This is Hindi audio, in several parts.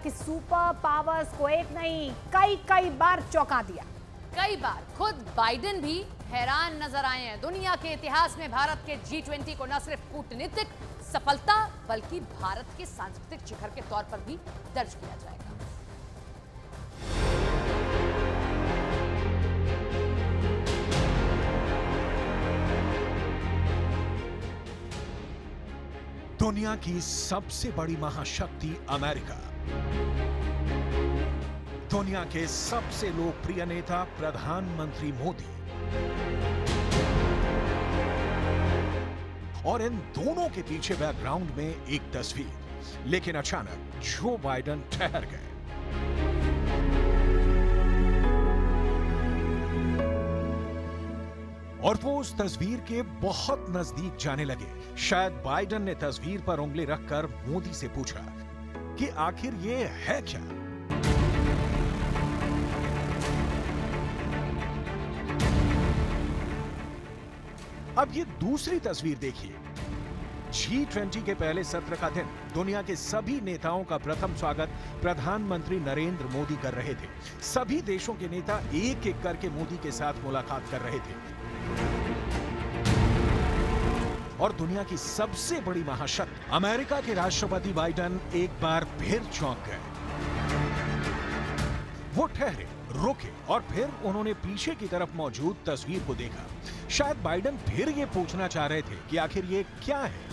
कि सुपर पावर्स को एक नहीं कई बार चौंका दिया। कई बार खुद बाइडेन भी हैरान नजर आए हैं। दुनिया के इतिहास में भारत के G20 को न सिर्फ कूटनीतिक सफलता बल्कि भारत के सांस्कृतिक शिखर के तौर पर भी दर्ज किया जाएगा। दुनिया की सबसे बड़ी महाशक्ति अमेरिका, दुनिया के सबसे लोकप्रिय नेता प्रधानमंत्री मोदी, और इन दोनों के पीछे बैकग्राउंड में एक तस्वीर। लेकिन अचानक जो बाइडेन ठहर गए। और वो उस तस्वीर के बहुत नजदीक जाने लगे। शायद बाइडेन ने तस्वीर पर उंगली रखकर मोदी से पूछा कि आखिर ये है क्या। अब ये दूसरी तस्वीर देखिए। G20 के पहले सत्र का दिन। दुनिया के सभी नेताओं का प्रथम स्वागत प्रधानमंत्री नरेंद्र मोदी कर रहे थे। सभी देशों के नेता एक एक करके मोदी के साथ मुलाकात कर रहे थे। और दुनिया की सबसे बड़ी महाशक्ति अमेरिका के राष्ट्रपति बाइडेन एक बार फिर चौंक गए। वो ठहरे, रुके और फिर उन्होंने पीछे की तरफ मौजूद तस्वीर को देखा। शायद बाइडेन फिर ये पूछना चाह रहे थे कि आखिर ये क्या है।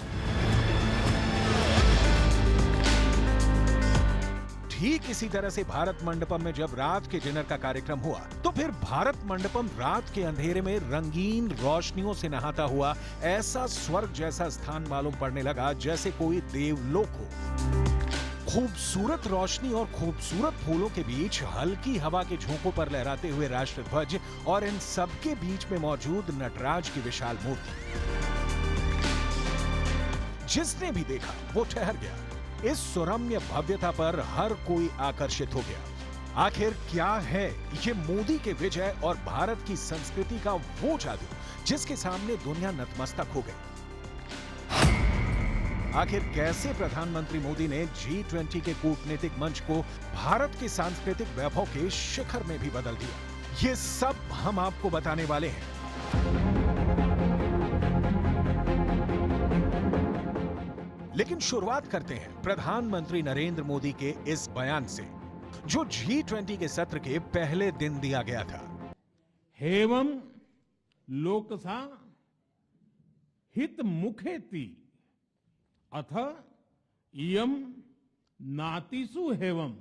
ठीक इसी तरह से भारत मंडपम में जब रात के डिनर का कार्यक्रम हुआ तो फिर भारत मंडपम रात के अंधेरे में रंगीन रोशनियों से नहाता हुआ ऐसा स्वर्ग जैसा स्थान मालूम पड़ने लगा जैसे कोई देवलोक हो। खूबसूरत रोशनी और खूबसूरत फूलों के बीच हल्की हवा के झोंकों पर लहराते हुए राष्ट्रध्वज और इन सबके बीच में मौजूद नटराज की विशाल मूर्ति। जिसने भी देखा वो ठहर गया। इस सुरम्य भव्यता पर हर कोई आकर्षित हो गया। आखिर क्या है ये मोदी के विजय और भारत की संस्कृति का वो जादू जिसके सामने दुनिया नतमस्तक हो गई। आखिर कैसे प्रधानमंत्री मोदी ने G20 के कूटनीतिक मंच को भारत के सांस्कृतिक वैभव के शिखर में भी बदल दिया, ये सब हम आपको बताने वाले हैं। लेकिन शुरुआत करते हैं प्रधानमंत्री नरेंद्र मोदी के इस बयान से जो G20 के सत्र के पहले दिन दिया गया था। हेवम लोकसा हित मुखेति अथ इयम नातिसु हेवम,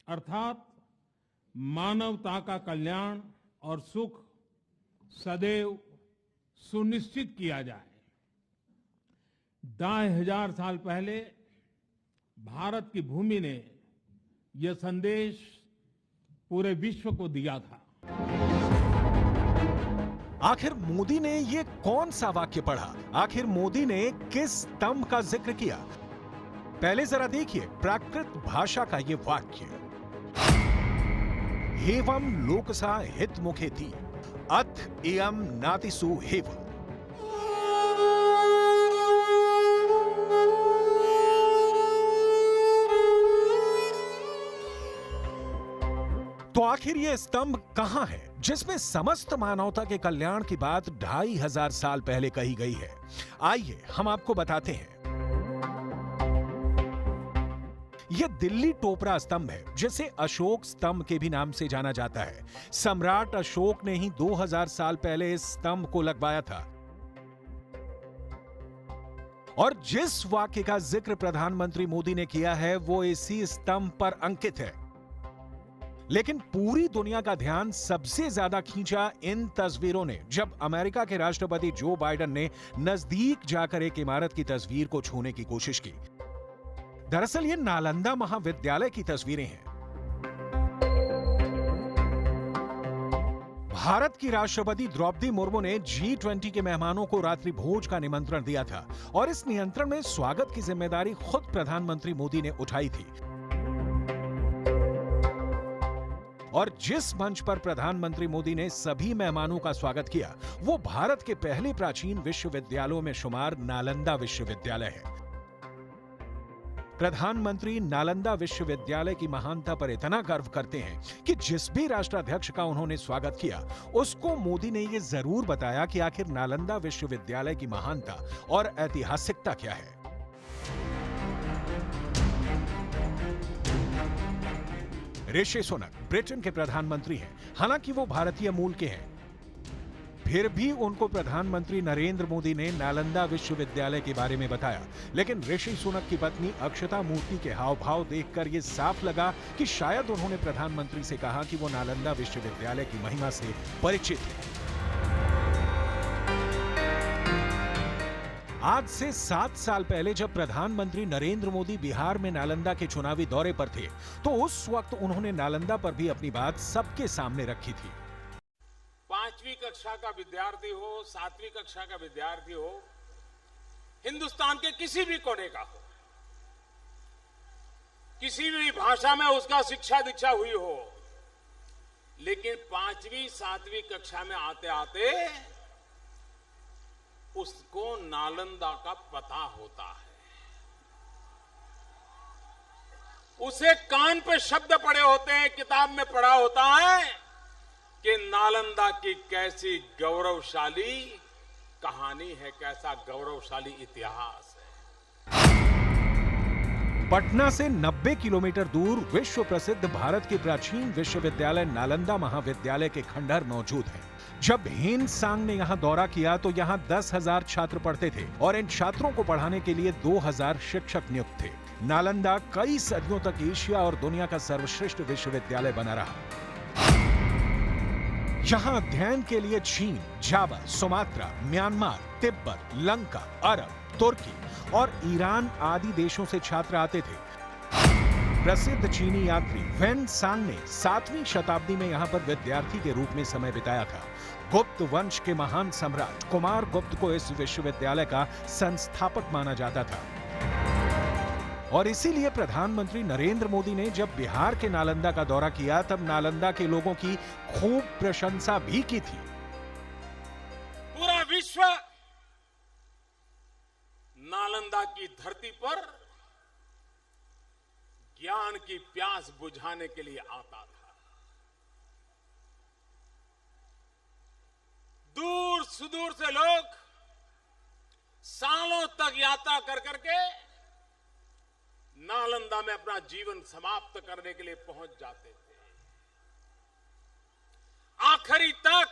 अर्थात मानवता का कल्याण और सुख सदैव सुनिश्चित किया जाए। 2500 साल पहले भारत की भूमि ने यह संदेश पूरे विश्व को दिया था। आखिर मोदी ने ये कौन सा वाक्य पढ़ा? आखिर मोदी ने किस स्तंभ का जिक्र किया? पहले जरा देखिए प्राकृत भाषा का ये वाक्य। हेवम लोकसा हित मुखेति अथ इयम नातिसु हेवम। तो आखिर ये स्तंभ कहां है जिसमें समस्त मानवता के कल्याण की बात 2500 साल पहले कही गई है? आइए हम आपको बताते हैं। यह दिल्ली टोपरा स्तंभ है जिसे अशोक स्तंभ के भी नाम से जाना जाता है। सम्राट अशोक ने ही 2000 साल पहले इस स्तंभ को लगवाया था। और जिस वाक्य का जिक्र प्रधानमंत्री मोदी ने किया है वो इसी स्तंभ पर अंकित है। लेकिन पूरी दुनिया का ध्यान सबसे ज्यादा खींचा इन तस्वीरों ने जब अमेरिका के राष्ट्रपति जो बाइडेन ने नजदीक जाकर एक इमारत की तस्वीर को छूने की कोशिश की। दरअसल ये नालंदा महाविद्यालय की तस्वीरें हैं। भारत की राष्ट्रपति द्रौपदी मुर्मू ने G20 के मेहमानों को रात्रि भोज का निमंत्रण दिया था और इस नियंत्रण में स्वागत की जिम्मेदारी खुद प्रधानमंत्री मोदी ने उठाई थी। और जिस मंच पर प्रधानमंत्री मोदी ने सभी मेहमानों का स्वागत किया वो भारत के पहले प्राचीन विश्वविद्यालयों में शुमार नालंदा विश्वविद्यालय है। प्रधानमंत्री नालंदा विश्वविद्यालय की महानता पर इतना गर्व करते हैं कि जिस भी राष्ट्राध्यक्ष का उन्होंने स्वागत किया, उसको मोदी ने ये जरूर बताया कि आखिर नालंदा विश्वविद्यालय की महानता और ऐतिहासिकता क्या है। ऋषि सुनक ब्रिटेन के प्रधानमंत्री हैं, हालांकि वो भारतीय मूल के हैं। फिर भी उनको प्रधानमंत्री नरेंद्र मोदी ने नालंदा विश्वविद्यालय के बारे में बताया, लेकिन ऋषि सुनक की पत्नी अक्षता मूर्ति के हाव भाव देखकर यह साफ लगा कि शायद उन्होंने प्रधानमंत्री से कहा कि वो नालंदा विश्वविद्यालय की महिमा से परिचित हैं। आज से 7 साल पहले जब प्रधानमंत्री नरेंद्र मोदी बिहार में नालंदा के चुनावी दौरे पर थे, तो उस वक्त उन्होंने नालंदा पर भी अपनी बात सबके सामने रखी थी। 5वीं कक्षा का विद्यार्थी हो, 7वीं कक्षा का विद्यार्थी हो, हिंदुस्तान के किसी भी कोने का हो, किसी भी भाषा में उसका शिक्षा दीक्षा हुई हो, लेकिन 5वीं 7वीं कक्षा में आते आते उसको नालंदा का पता होता है। उसे कान पे शब्द पड़े होते हैं, किताब में पढ़ा होता है कि नालंदा की कैसी गौरवशाली कहानी है, कैसा गौरवशाली इतिहास है। पटना से 90 किलोमीटर दूर विश्व प्रसिद्ध भारत के प्राचीन विश्वविद्यालय नालंदा महाविद्यालय के खंडहर मौजूद हैं। जब हेन सांग ने यहाँ दौरा किया तो यहाँ 10,000 छात्र पढ़ते थे और इन छात्रों को पढ़ाने के लिए 2,000 शिक्षक नियुक्त थे। नालंदा कई सदियों तक एशिया और दुनिया का सर्वश्रेष्ठ विश्वविद्यालय बना रहा। यहाँ अध्ययन के लिए चीन, जावा, सुमात्रा, म्यांमार, तिब्बत, लंका, अरब, तुर्की और ईरान आदि देशों से छात्र आते थे। प्रसिद्ध चीनी यात्री वेन सांग ने 7वीं शताब्दी में यहाँ पर विद्यार्थी के रूप में समय बिताया था। गुप्त वंश के महान सम्राट कुमार गुप्त को इस विश्वविद्यालय का संस्थापक माना जाता था और इसीलिए प्रधानमंत्री नरेंद्र मोदी ने जब बिहार के नालंदा का दौरा किया तब नालंदा के लोगों की खूब प्रशंसा भी की थी। पूरा विश्व नालंदा की धरती पर ज्ञान की प्यास बुझाने के लिए आता था। दूर सुदूर से लोग सालों तक यात्रा कर करके नालंदा में अपना जीवन समाप्त करने के लिए पहुंच जाते थे। आखिरी तक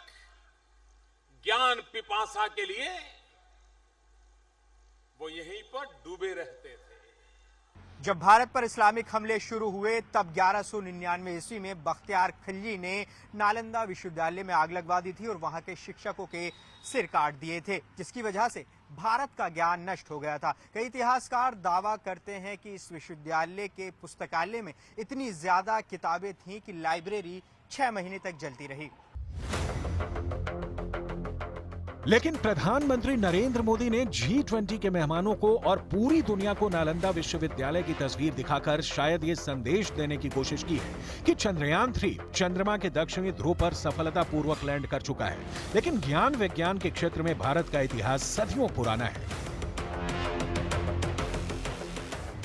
ज्ञान पिपासा के लिए वो यहीं पर डूबे रहते थे। जब भारत पर इस्लामिक हमले शुरू हुए तब 1199 ईस्वी में बख्तियार खिलजी ने नालंदा विश्वविद्यालय में आग लगवा दी थी और वहां के शिक्षकों के सिर काट दिए थे, जिसकी वजह से भारत का ज्ञान नष्ट हो गया था। कई इतिहासकार दावा करते हैं कि इस विश्वविद्यालय के पुस्तकालय में इतनी ज्यादा किताबें थीं कि लाइब्रेरी 6 महीने तक जलती रही। लेकिन प्रधानमंत्री नरेंद्र मोदी ने G20 के मेहमानों को और पूरी दुनिया को नालंदा विश्वविद्यालय की तस्वीर दिखाकर शायद ये संदेश देने की कोशिश की है कि चंद्रयान 3 चंद्रमा के दक्षिणी ध्रुव पर सफलतापूर्वक लैंड कर चुका है। लेकिन ज्ञान विज्ञान के क्षेत्र में भारत का इतिहास सदियों पुराना है।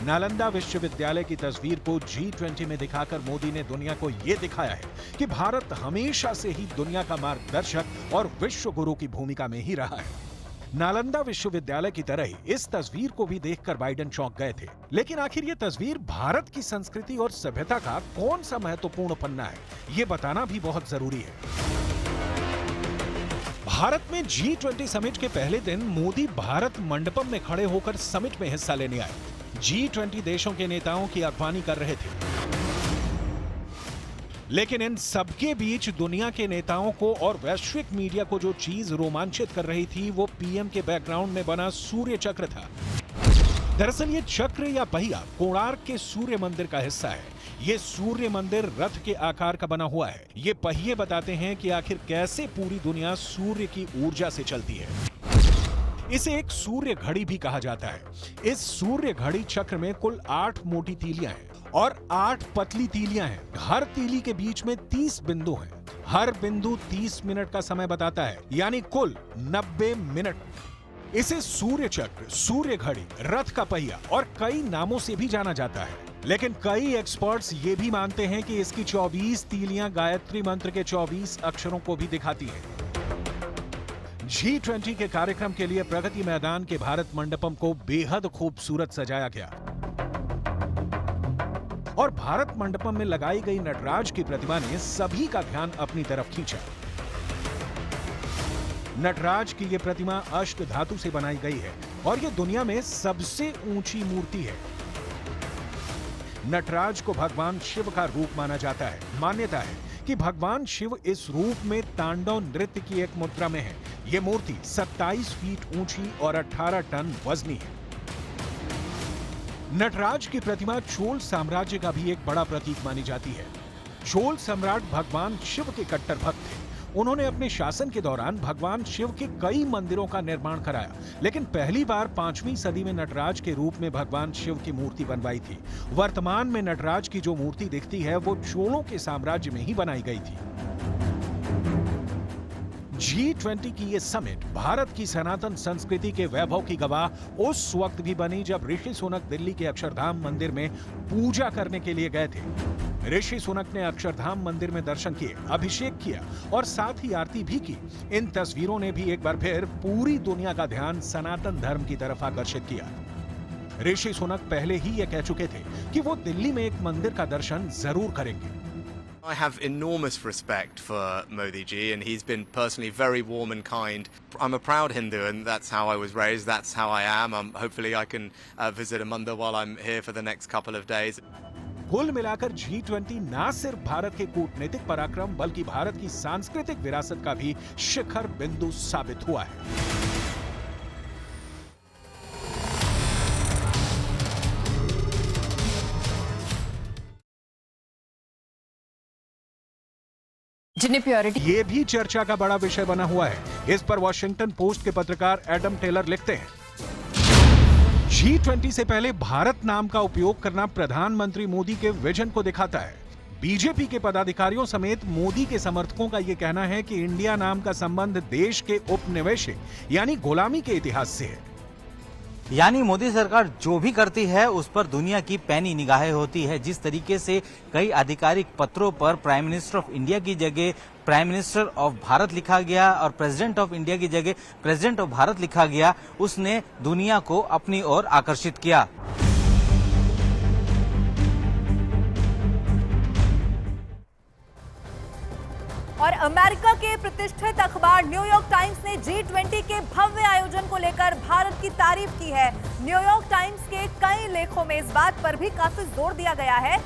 नालंदा विश्वविद्यालय की तस्वीर को G20 में दिखाकर मोदी ने दुनिया को यह दिखाया है कि भारत हमेशा से ही दुनिया का मार्गदर्शक और विश्व गुरु की भूमिका में ही रहा है। नालंदा विश्वविद्यालय की तरह ही इस तस्वीर को भी देखकर बाइडेन चौंक गए थे। लेकिन आखिर ये तस्वीर भारत की संस्कृति और सभ्यता का कौन सा महत्वपूर्ण पन्ना है, ये बताना भी बहुत जरूरी है। भारत में G20 समिट के पहले दिन मोदी भारत मंडपम में खड़े होकर समिट में हिस्सा लेने आए। G20 देशों के नेताओं की अगवानी कर रहे थे, लेकिन इन सबके बीच दुनिया के नेताओं को और वैश्विक मीडिया को जो चीज रोमांचित कर रही थी वो पीएम के बैकग्राउंड में बना सूर्य चक्र था। दरअसल ये चक्र या पहिया कोणार्क के सूर्य मंदिर का हिस्सा है। ये सूर्य मंदिर रथ के आकार का बना हुआ है। ये पहिए बताते हैं कि आखिर कैसे पूरी दुनिया सूर्य की ऊर्जा से चलती है। इसे एक सूर्य घड़ी भी कहा जाता है। इस सूर्य घड़ी चक्र में कुल 8 मोटी तीलियां हैं और 8 पतली तीलियां हैं। हर तीली के बीच में 30 बिंदु हैं। हर बिंदु 30 मिनट का समय बताता है, यानी कुल 90 मिनट। इसे सूर्य चक्र, सूर्य घड़ी, रथ का पहिया और कई नामों से भी जाना जाता है। लेकिन कई एक्सपर्ट्स ये भी मानते हैं कि इसकी 24 तीलियां गायत्री मंत्र के 24 अक्षरों को भी दिखाती हैं। G20 के कार्यक्रम के लिए प्रगति मैदान के भारत मंडपम को बेहद खूबसूरत सजाया गया और भारत मंडपम में लगाई गई नटराज की प्रतिमा ने सभी का ध्यान अपनी तरफ खींचा। नटराज की यह प्रतिमा अष्ट धातु से बनाई गई है और यह दुनिया में सबसे ऊंची मूर्ति है। नटराज को भगवान शिव का रूप माना जाता है। मान्यता है कि भगवान शिव इस रूप में तांडव नृत्य की एक मुद्रा में है। यह मूर्ति 27 फीट ऊंची और 18 टन वजनी है। नटराज की प्रतिमा चोल साम्राज्य का भी एक बड़ा प्रतीक मानी जाती है। चोल सम्राट भगवान शिव के कट्टर भक्त थे। उन्होंने अपने शासन के दौरान भगवान शिव के कई मंदिरों का निर्माण कराया, लेकिन पहली बार 5वीं सदी में नटराज के रूप में भगवान शिव की मूर्ति बनवाई थी। वर्तमान में नटराज की जो मूर्ति दिखती है वो चोलों के साम्राज्य में ही बनाई गई थी। G20 की ये समिट भारत की सनातन संस्कृति के वैभव की गवाह उस वक्त भी बनी जब ऋषि सुनक दिल्ली के अक्षरधाम मंदिर में पूजा करने के लिए गए थे। ऋषि सुनक ने अक्षरधाम मंदिर में दर्शन किए, अभिषेक किया और साथ ही आरती भी की। इन तस्वीरों ने भी एक बार फिर पूरी दुनिया का ध्यान सनातन धर्म की तरफ आकर्षित किया। ऋषि सुनक पहले ही ये कह चुके थे कि वो दिल्ली में एक मंदिर का दर्शन जरूर करेंगे। I have enormous respect for Modi ji, and he's been personally very warm and kind. I'm a proud Hindu, and that's how I was raised. That's how I am. Hopefully, I can visit a mandir while I'm here for the next couple of days. कुल मिलाकर G20 न सिर्फ भारत के कूटनीतिक पराक्रम बल्कि भारत की सांस्कृतिक विरासत का भी शिखर बिंदु साबित हुआ है। जिन्हें प्योरिटी ये भी चर्चा का बड़ा विषय बना हुआ है। इस पर वॉशिंगटन पोस्ट के पत्रकार एडम टेलर लिखते हैं, G20 से पहले भारत नाम का उपयोग करना प्रधानमंत्री मोदी के विजन को दिखाता है। बीजेपी के पदाधिकारियों समेत मोदी के समर्थकों का यह कहना है कि इंडिया नाम का संबंध देश के उपनिवेश यानी गुलामी के इतिहास से है। यानी मोदी सरकार जो भी करती है उस पर दुनिया की पैनी निगाहें होती है। जिस तरीके से कई आधिकारिक पत्रों पर प्राइम मिनिस्टर ऑफ इंडिया की जगह प्राइम मिनिस्टर ऑफ भारत लिखा गया और प्रेसिडेंट ऑफ इंडिया की जगह प्रेसिडेंट ऑफ भारत लिखा गया, उसने दुनिया को अपनी ओर आकर्षित किया। और अमेरिका के प्रतिष्ठित अखबार न्यूयॉर्क टाइम्स ने G20 के भव्य आयोजन को लेकर भारत की तारीफ की है। न्यूयॉर्क टाइम्स के कई लेखों में इस बात पर भी काफी जोर दिया गया है